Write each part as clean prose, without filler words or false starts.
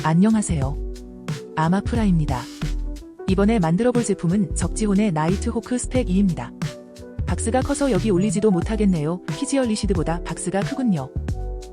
안녕하세요. 아마프라입니다. 이번에 만들어볼 제품은 적지혼의 나이트호크 스펙 2입니다. 박스가 커서 여기 올리지도 못하겠네요. 피지얼 리시드보다 박스가 크군요.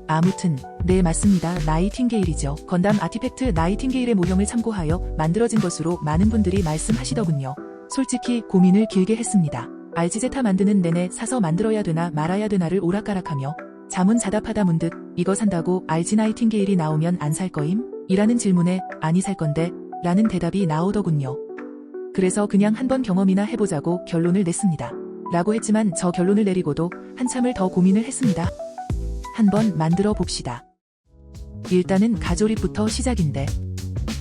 아무튼 네, 맞습니다. 나이팅게일이죠. 건담 아티팩트 나이팅게일의 모형을 참고하여 만들어진 것으로 많은 분들이 말씀하시더군요. 솔직히 고민을 길게 했습니다. RG제타 만드는 내내 사서 만들어야 되나 말아야 되나를 오락가락하며 자문자답하다 문득 이거 산다고 RG 나이팅게일이 나오면 안 살 거임? 이라는 질문에 아니 살 건데 라는 대답이 나오더군요. 그래서 그냥 한번 경험이나 해보자고 결론을 냈습니다. 라고 했지만 저 결론을 내리고도 한참을 더 고민을 했습니다. 한번 만들어 봅시다. 일단은 가조립부터 시작인데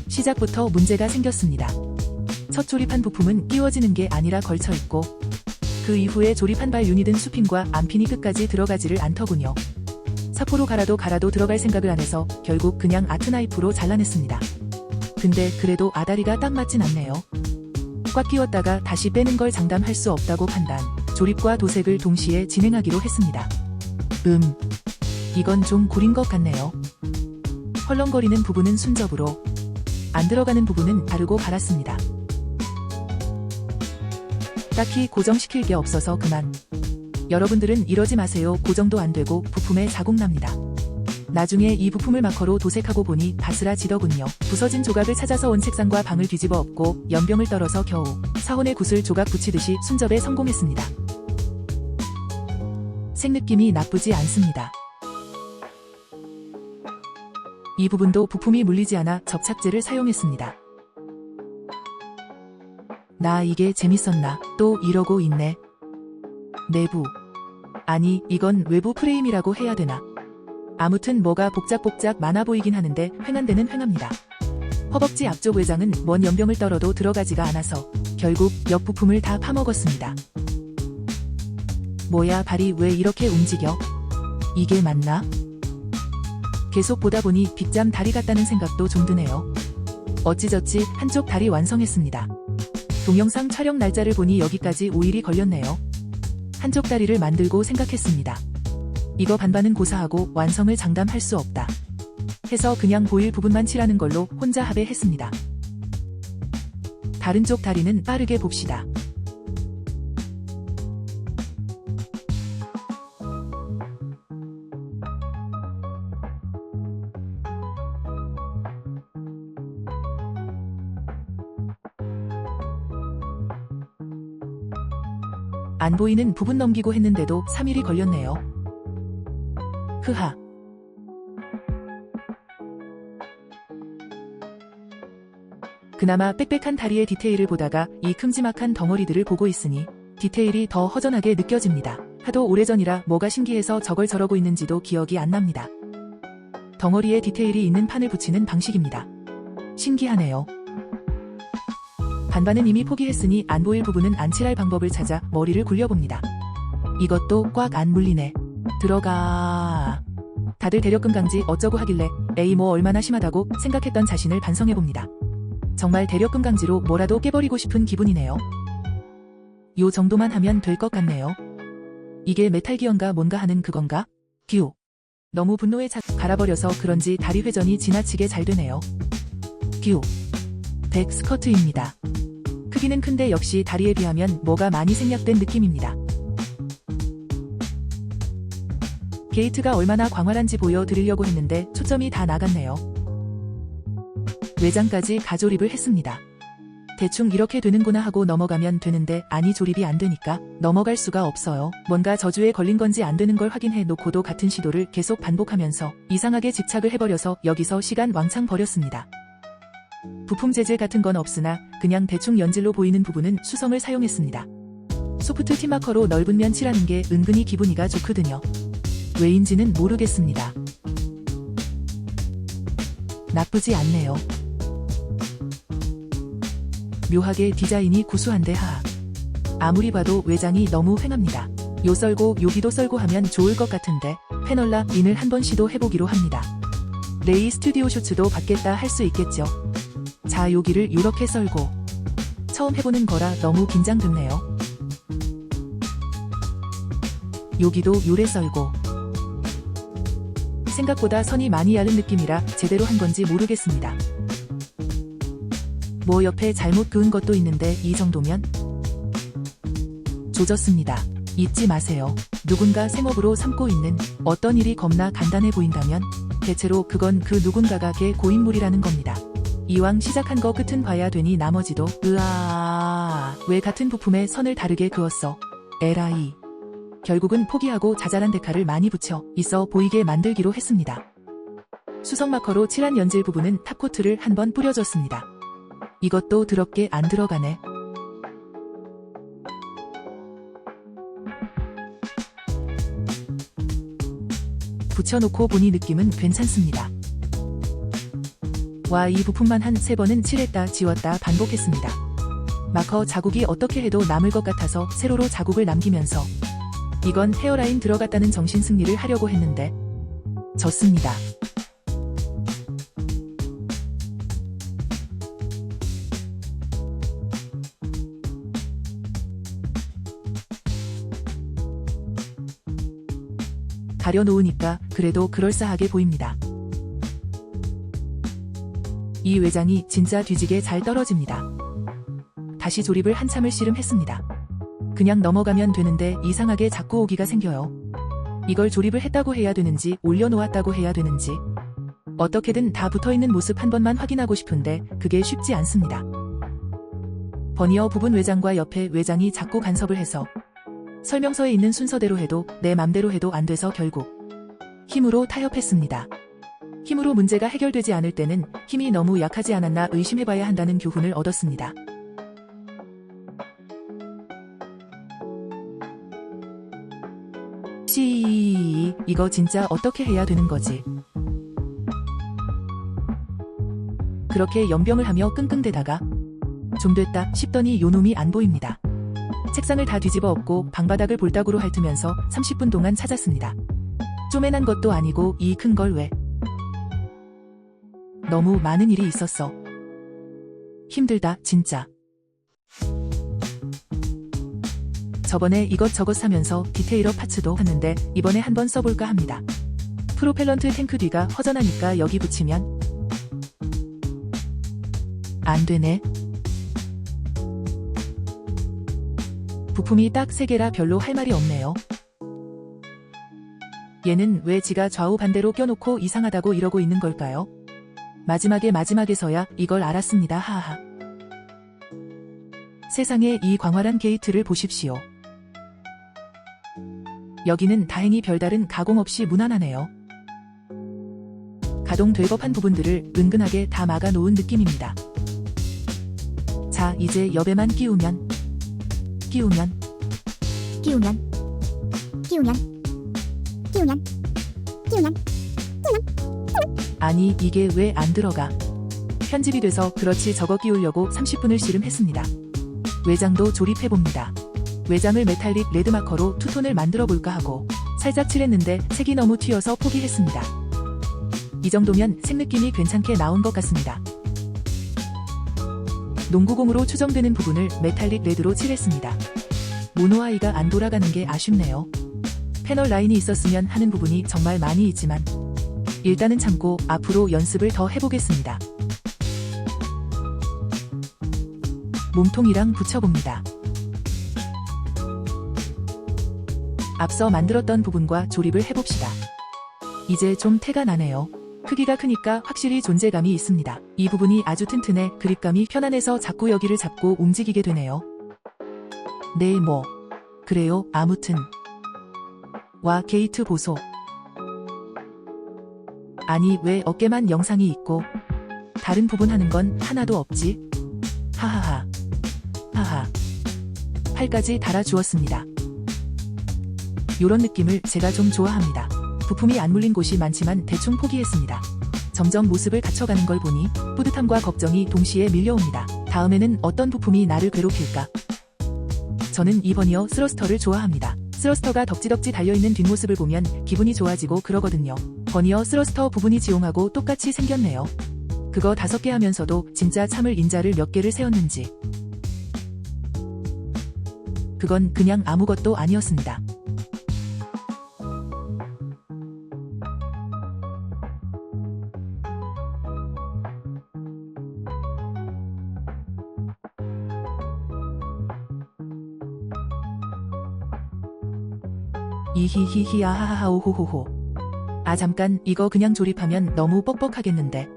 시작부터 문제가 생겼습니다. 첫 조립한 부품은 끼워지는 게 아니라 걸쳐있고 그 이후에 조립한 발 유닛은 수핀과 안핀이 끝까지 들어가지를 않더군요. 사포로 갈아도 들어갈 생각을 안 해서 결국 그냥 아트나이프로 잘라냈습니다. 근데 그래도 아다리가 딱 맞진 않네요. 꽉 끼웠다가 다시 빼는 걸 장담할 수 없다고 판단, 조립과 도색을 동시에 진행하기로 했습니다. 이건 좀 구린 것 같네요. 헐렁거리는 부분은 순접으로, 안 들어가는 부분은 바르고 갈았습니다. 딱히 고정시킬 게 없어서 그만. 여러분들은 이러지 마세요. 고정도 안 되고 부품에 자국 납니다. 나중에 이 부품을 마커로 도색하고 보니 바스라지더군요. 부서진 조각을 찾아서 온 책상과 방을 뒤집어 엎고 연병을 떨어서 겨우 사원의 구슬 조각 붙이듯이 순접에 성공했습니다. 색느낌이 나쁘지 않습니다. 이 부분도 부품이 물리지 않아 접착제를 사용했습니다. 나 이게 재밌었나? 또 이러고 있네. 내부. 아니, 이건 외부 프레임이라고 해야 되나? 아무튼 뭐가 복작복작 많아 보이긴 하는데 횡한데는 횡합니다. 허벅지 앞쪽 외장은 뭔 연병을 떨어도 들어가지가 않아서 결국 옆 부품을 다 파먹었습니다. 뭐야, 발이 왜 이렇게 움직여? 이게 맞나? 계속 보다 보니 빅잠 다리 같다는 생각도 좀 드네요. 어찌저찌 한쪽 다리 완성했습니다. 동영상 촬영 날짜를 보니 여기까지 5일이 걸렸네요. 한쪽 다리를 만들고 생각했습니다. 이거 반반은 고사하고 완성을 장담할 수 없다 해서 그냥 보일 부분만 칠하는 걸로 혼자 합의했습니다. 다른 쪽 다리는 빠르게 봅시다. 안 보이는 부분 넘기고 했는데도 3일이 걸렸네요. 흐하. 그나마 빽빽한 다리의 디테일을 보다가 이 큼지막한 덩어리들을 보고 있으니 디테일이 더 허전하게 느껴집니다. 하도 오래전이라 뭐가 신기해서 저걸 저러고 있는지도 기억이 안 납니다. 덩어리에 디테일이 있는 판을 붙이는 방식입니다. 신기하네요. 반반은 이미 포기했으니 안 보일 부분은 안 칠할 방법을 찾아 머리를 굴려봅니다. 이것도 꽉 안 물리네. 들어가. 다들 대력금 강지 어쩌고 하길래 에이 뭐 얼마나 심하다고 생각했던 자신을 반성해봅니다. 정말 대력금 강지로 뭐라도 깨버리고 싶은 기분이네요. 요 정도만 하면 될 것 같네요. 이게 메탈 기어인가 뭔가 하는 그건가? 규. 너무 분노에 갈아버려서 그런지 다리 회전이 지나치게 잘 되네요. 규. 백 스커트입니다. 크기는 큰데 역시 다리에 비하면 뭐가 많이 생략된 느낌입니다. 게이트가 얼마나 광활한지 보여드리려고 했는데 초점이 다 나갔네요. 외장까지 가조립을 했습니다. 대충 이렇게 되는구나 하고 넘어가면 되는데 아니 조립이 안 되니까 넘어갈 수가 없어요. 뭔가 저주에 걸린 건지 안 되는 걸 확인해 놓고도 같은 시도를 계속 반복하면서 이상하게 집착을 해버려서 여기서 시간 왕창 버렸습니다. 부품 재질 같은 건 없으나 그냥 대충 연질로 보이는 부분은 수성을 사용했습니다. 소프트 틴마커로 넓은 면 칠하는 게 은근히 기분이가 좋거든요. 왜인지는 모르겠습니다. 나쁘지 않네요. 묘하게 디자인이 구수한데 하하. 아무리 봐도 외장이 너무 횡합니다. 요 썰고 여기도 썰고 하면 좋을 것 같은데 페널라 인을 한번 시도해보기로 합니다. 레이 스튜디오 셔츠도 받겠다 할 수 있겠죠. 자, 여기를 요렇게 썰고. 처음 해보는 거라 너무 긴장됐네요. 여기도 요래 썰고. 생각보다 선이 많이 얇은 느낌이라 제대로 한 건지 모르겠습니다. 뭐 옆에 잘못 그은 것도 있는데 이 정도면? 조졌습니다. 잊지 마세요. 누군가 생업으로 삼고 있는 어떤 일이 겁나 간단해 보인다면 대체로 그건 그 누군가가 개 고인물이라는 겁니다. 이왕 시작한 거 끝은 봐야 되니 나머지도 왜 같은 부품에 선을 다르게 그었어. 에라이. 결국은 포기하고 자잘한 데카를 많이 붙여 있어 보이게 만들기로 했습니다. 수성 마커로 칠한 연질 부분은 탑코트를 한번 뿌려줬습니다. 이것도 더럽게 안 들어가네. 붙여놓고 보니 느낌은 괜찮습니다. 와, 이 부품만 한 3번은 칠했다 지웠다 반복했습니다. 마커 자국이 어떻게 해도 남을 것 같아서 세로로 자국을 남기면서 이건 헤어라인 들어갔다는 정신승리를 하려고 했는데 졌습니다. 가려놓으니까 그래도 그럴싸하게 보입니다. 이 외장이 진짜 뒤지게 잘 떨어집니다. 다시 조립을 한참을 씨름했습니다. 그냥 넘어가면 되는데 이상하게 자꾸 오기가 생겨요. 이걸 조립을 했다고 해야 되는지 올려놓았다고 해야 되는지 어떻게든 다 붙어있는 모습 한 번만 확인하고 싶은데 그게 쉽지 않습니다. 버니어 부분 외장과 옆에 외장이 자꾸 간섭을 해서 설명서에 있는 순서대로 해도 내 맘대로 해도 안 돼서 결국 힘으로 타협했습니다. 힘으로 문제가 해결되지 않을 때는 힘이 너무 약하지 않았나 의심해봐야 한다는 교훈을 얻었습니다. 이거 진짜 어떻게 해야 되는 거지? 그렇게 연병을 하며 끙끙대다가 좀 됐다 싶더니 요놈이 안 보입니다. 책상을 다 뒤집어 엎고 방바닥을 볼따구로 핥으면서 30분 동안 찾았습니다. 쪼매난 것도 아니고 이 큰 걸 왜? 너무 많은 일이 있었어. 힘들다 진짜. 저번에 이것저것 사면서 디테일러 파츠도 샀는데 이번에 한번 써볼까 합니다. 프로펠런트 탱크 뒤가 허전하니까 여기 붙이면 안 되네. 부품이 딱 3개라 별로 할 말이 없네요. 얘는 왜 지가 좌우 반대로 껴놓고 이상하다고 이러고 있는 걸까요? 마지막에서야 이걸 알았습니다. 하하. 세상에 이 광활한 게이트를 보십시오. 여기는 다행히 별다른 가공 없이 무난하네요. 가동될 법한 부분들을 은근하게 다 막아놓은 느낌입니다. 자, 이제 옆에만 끼우면 아니 이게 왜 안 들어가? 편집이 돼서 그렇지 저거 끼우려고 30분을 씨름했습니다. 외장도 조립해봅니다. 외장을 메탈릭 레드 마커로 투톤을 만들어볼까 하고 살짝 칠했는데 색이 너무 튀어서 포기했습니다. 이 정도면 색 느낌이 괜찮게 나온 것 같습니다. 농구공으로 추정되는 부분을 메탈릭 레드로 칠했습니다. 모노아이가 안 돌아가는 게 아쉽네요. 패널 라인이 있었으면 하는 부분이 정말 많이 있지만 일단은 참고 앞으로 연습을 더 해보겠습니다. 몸통이랑 붙여봅니다. 앞서 만들었던 부분과 조립을 해봅시다. 이제 좀 태가 나네요. 크기가 크니까 확실히 존재감이 있습니다. 이 부분이 아주 튼튼해 그립감이 편안해서 자꾸 여기를 잡고 움직이게 되네요. 네, 뭐 그래요. 아무튼 와, 게이트 보소. 아니 왜 어깨만 영상이 있고 다른 부분 하는 건 하나도 없지? 하하하. 하하. 팔까지 달아주었습니다. 요런 느낌을 제가 좀 좋아합니다. 부품이 안 물린 곳이 많지만 대충 포기했습니다. 점점 모습을 갖춰가는 걸 보니 뿌듯함과 걱정이 동시에 밀려옵니다. 다음에는 어떤 부품이 나를 괴롭힐까? 저는 이 버니어 스러스터를 좋아합니다. 스러스터가 덕지덕지 달려있는 뒷모습을 보면 기분이 좋아지고 그러거든요. 버니어 스러스터 부분이 지용하고 똑같이 생겼네요. 그거 5개 하면서도 진짜 참을 인자를 몇 개를 세웠는지. 그건 그냥 아무것도 아니었습니다. 이히히히 아하하하 오호호호. 아 잠깐 이거 그냥 조립하면 너무 뻑뻑하겠는데.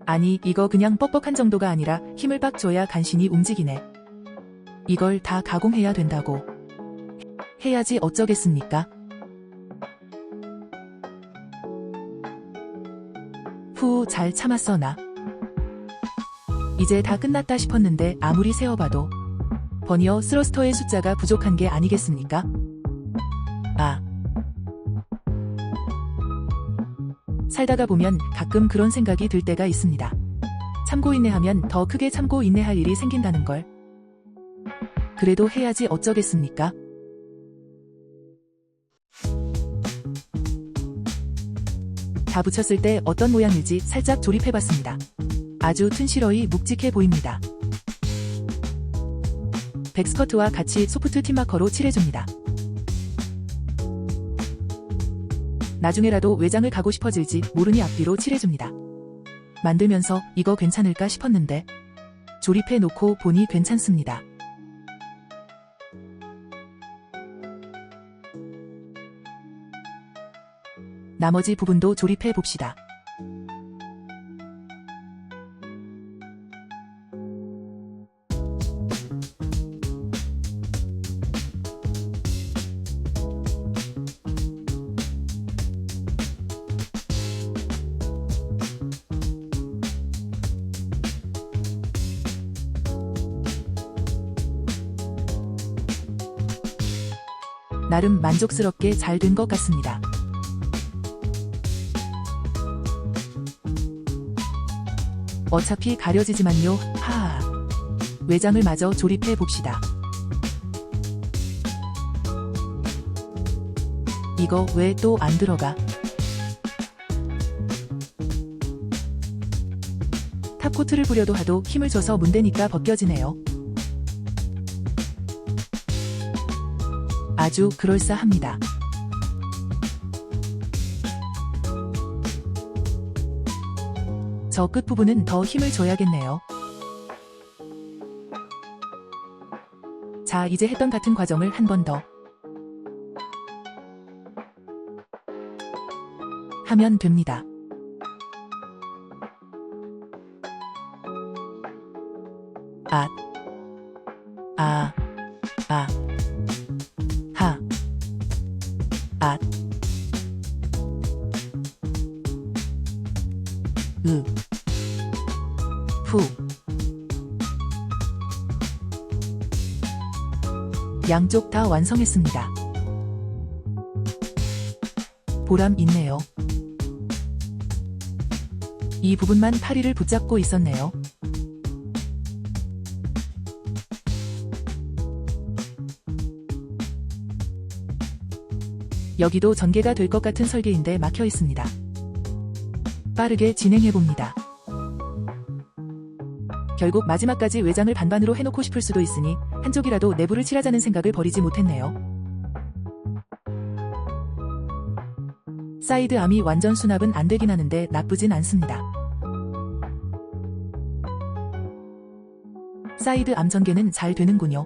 아니 이거 그냥 뻑뻑한 정도가 아니라 힘을 빡 줘야 간신히 움직이네. 이걸 다 가공해야 된다고. 해야지 어쩌겠습니까? 후 잘 참았어 나. 이제 다 끝났다 싶었는데 아무리 세어봐도 버니어 스러스터의 숫자가 부족한 게 아니겠습니까? 아. 살다가 보면 가끔 그런 생각이 들 때가 있습니다. 참고 인내하면 더 크게 참고 인내할 일이 생긴다는 걸. 그래도 해야지 어쩌겠습니까? 다 붙였을 때 어떤 모양일지 살짝 조립해봤습니다. 아주 튼실하이 묵직해 보입니다. 백스커트와 같이 소프트 틴마커로 칠해줍니다. 나중에라도 외장을 가고 싶어질지 모르니 앞뒤로 칠해줍니다. 만들면서 이거 괜찮을까 싶었는데 조립해놓고 보니 괜찮습니다. 나머지 부분도 조립해봅시다. 나름 만족스럽게 잘 된 것 같습니다. 어차피 가려지지만요. 하하. 외장을 마저 조립해 봅시다. 이거 왜 또 안 들어가? 탑코트를 뿌려도 하도 힘을 줘서 문대니까 벗겨지네요. 아주 그럴싸합니다. 저 끝부분은 더 힘을 줘야겠네요. 자, 이제 했던 같은 과정을 한 번 더 하면 됩니다. 아, 아, 아, 하, 아, 으, 후. 양쪽 다 완성했습니다. 보람 있네요. 이 부분만 파리를 붙잡고 있었네요. 여기도 전개가 될 것 같은 설계인데 막혀 있습니다. 빠르게 진행해봅니다. 결국 마지막까지 외장을 반반으로 해놓고 싶을 수도 있으니 한쪽이라도 내부를 칠하자는 생각을 버리지 못했네요. 사이드 암이 완전 수납은 안 되긴 하는데 나쁘진 않습니다. 사이드 암 전개는 잘 되는군요.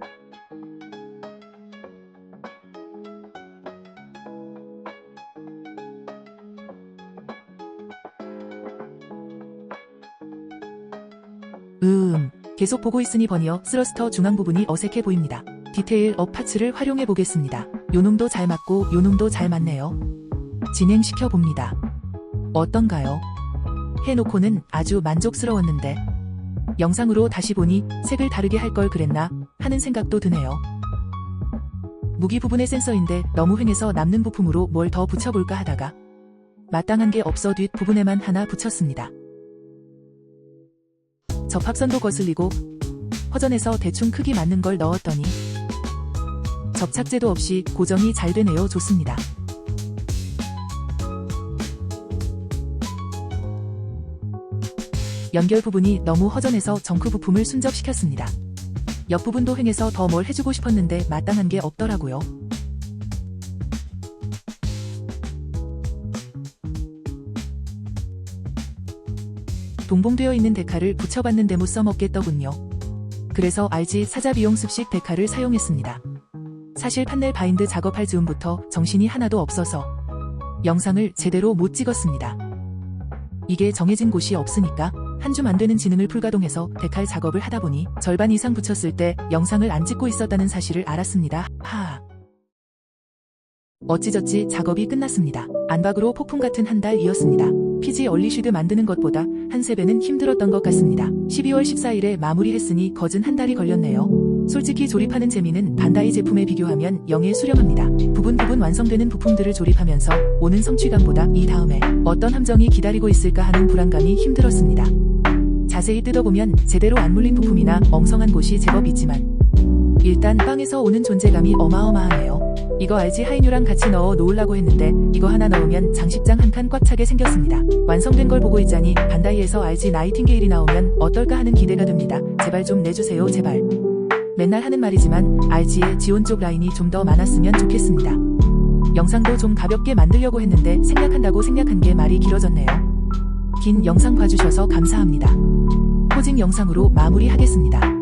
계속 보고 있으니 버니어 스러스터 중앙 부분이 어색해 보입니다. 디테일 업 파츠를 활용해 보겠습니다. 요놈도 잘 맞고 요놈도 잘 맞네요. 진행시켜 봅니다. 어떤가요? 해놓고는 아주 만족스러웠는데 영상으로 다시 보니 색을 다르게 할 걸 그랬나 하는 생각도 드네요. 무기 부분의 센서인데 너무 횡해서 남는 부품으로 뭘 더 붙여볼까 하다가 마땅한 게 없어 뒷 부분에만 하나 붙였습니다. 접합선도 거슬리고 허전해서 대충 크기 맞는 걸 넣었더니 접착제도 없이 고정이 잘 되네요. 좋습니다. 연결 부분이 너무 허전해서 정크 부품을 순접시켰습니다. 옆부분도 횡해서 더 뭘 해주고 싶었는데 마땅한 게 없더라고요. 동봉되어 있는 데칼을 붙여봤는데 못 써먹겠더군요. 그래서 RG 사자 비용 습식 데칼을 사용했습니다. 사실 판넬 바인드 작업할 즈음부터 정신이 하나도 없어서 영상을 제대로 못 찍었습니다. 이게 정해진 곳이 없으니까 한 줌 안 되는 지능을 풀가동해서 데칼 작업을 하다 보니 절반 이상 붙였을 때 영상을 안 찍고 있었다는 사실을 알았습니다. 하하. 어찌저찌 작업이 끝났습니다. 안팎으로 폭풍 같은 한 달이었습니다. PG 얼리쉬드 만드는 것보다 한 3배는 힘들었던 것 같습니다. 12월 14일에 마무리했으니 거진 한 달이 걸렸네요. 솔직히 조립하는 재미는 반다이 제품에 비교하면 영에 수렴합니다. 부분 완성되는 부품들을 조립하면서 오는 성취감보다 이 다음에 어떤 함정이 기다리고 있을까 하는 불안감이 힘들었습니다. 자세히 뜯어보면 제대로 안 물린 부품이나 엉성한 곳이 제법 있지만 일단 빵에서 오는 존재감이 어마어마하네요. 이거 RG 하이뉴랑 같이 넣어 놓으려고 했는데 이거 하나 넣으면 장식장 한 칸 꽉 차게 생겼습니다. 완성된 걸 보고 있자니 반다이에서 RG 나이팅게일이 나오면 어떨까 하는 기대가 됩니다. 제발 좀 내주세요, 제발. 맨날 하는 말이지만 RG의 지온 쪽 라인이 좀 더 많았으면 좋겠습니다. 영상도 좀 가볍게 만들려고 했는데 생략한다고 생략한 게 말이 길어졌네요. 긴 영상 봐주셔서 감사합니다. 포징 영상으로 마무리하겠습니다.